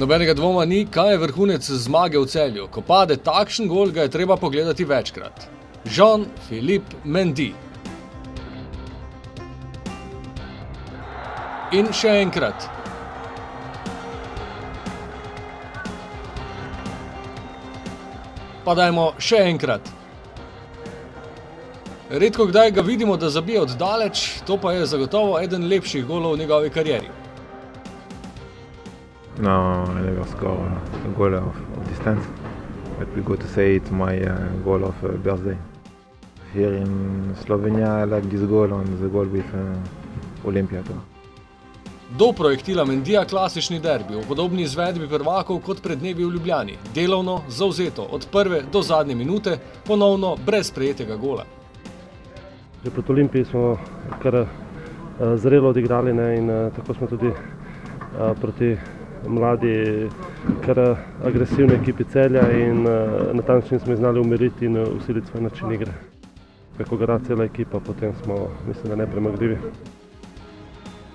Nobenega dvoma ni, kaj je vrhunec zmage v Celju. Ko pade takšen gol, ga je treba pogledati večkrat. Jean-Philippe Mendy. In še enkrat. Pa dajmo še enkrat. Redko kdaj ga vidimo, da zabije od daleč, to pa je zagotovo eden lepših golov v njegovi karieri. No, I never score a goal of distance, but we go to say it's my goal of birthday. Here in Slovenia I like this goal on the goal with Olympia. Do projektila Mendyja klasični derbi, v podobni izvedbi prvakov kot pred dnevi v Ljubljani. Delovno, zavzeto, od prve do zadnje minute, ponovno brez prejetega gola. Že proti Olimpiji smo kar zrelo odigrali in tako smo tudi proti mladi, kar agresivni ekipi Celja in na ta način smo znali umiriti in usiliti svoj način igre. Kako gara cela ekipa, potem smo, mislim, da nepremagljivi.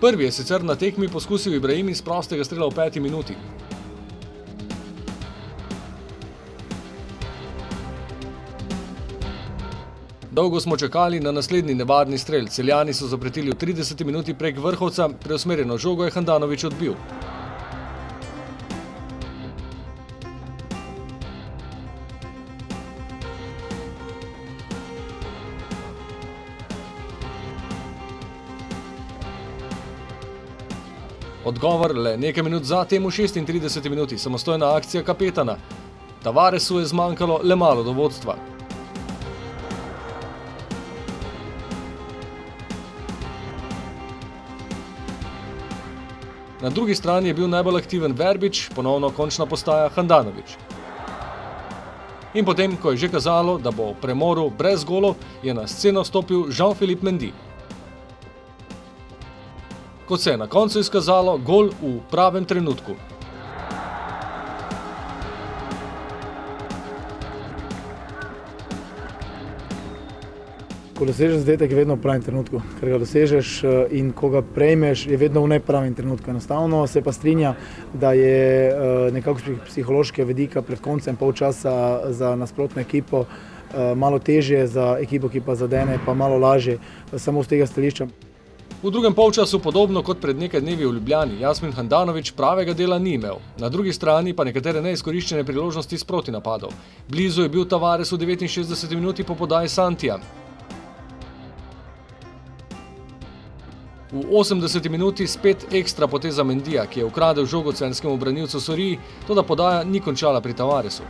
Prvi je sicer na tekmi poskusil Ibrahim iz prostega strela v 5. minuti. Dolgo smo čakali na naslednji nevarni strel. Celjani so zapretili v 30. minuti prek Vrhovca, preusmerjeno žogo je Handanović odbil. Odgovor le nekaj minut zatem v 36. minuti, samostojna akcija kapetana. Tavaresu je zmanjkalo le malo do vodstva. Na drugi strani je bil najbolj aktiven Verbič, ponovno končna postaja Handanović. In potem, ko je že kazalo, da bo v premoru brez golov, je na sceno stopil Jean-Philippe Mendy. Kot se je na koncu izkazalo, gol v pravem trenutku. Ko dosežeš zadetek, je vedno v pravem trenutku. Ker ga dosežeš in ko ga prejmeš, je vedno v nepravem trenutku. Enostavno se pa strinja, da je nekako psihološke vidika pred koncem polčasa za nasprotno ekipo malo težje, za ekipo, ki pa zadene, pa malo lažje, samo z tega stališča. V drugem polčasu, podobno kot pred nekaj dnevi v Ljubljani, Jasmin Handanović pravega dela ni imel. Na drugi strani pa nekatere neizkoriščene priložnosti s protinapadov. Blizu je bil Tavares v 69. minuti po podaji Santija. V 80. minuti spet ekstra poteza Mendyja, ki je ukradel žogo celjskemu branilcu Soriji, toda podaja ni končala pri Tavaresu.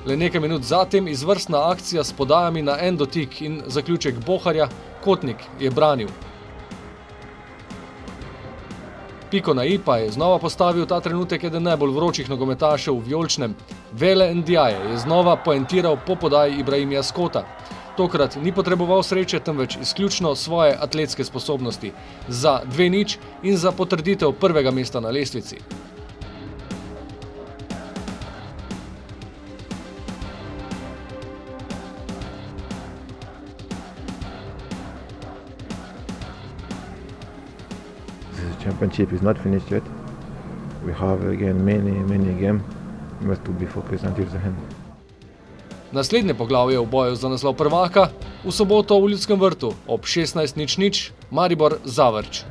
Le nekaj minut zatem izvrstna akcija s podajami na en dotik in zaključek Boharja, Kotnik je branil. Piko na i pa je znova postavil ta trenutek eden najbolj vročih nogometašev v vijoličnem. Vele Ndiaye je znova poentiral po podaji Ibrahima Skota. Tokrat ni potreboval sreče, temveč izključno svoje atletske sposobnosti. Za 2:0 in za potrditev prvega mesta na lestvici. The championship is not finished yet. We have again many games. We must be focused until the end. Naslednje poglavje v boju za naslov prvaka v soboto v Ljudskem vrtu ob 16:00 Maribor Zavrč.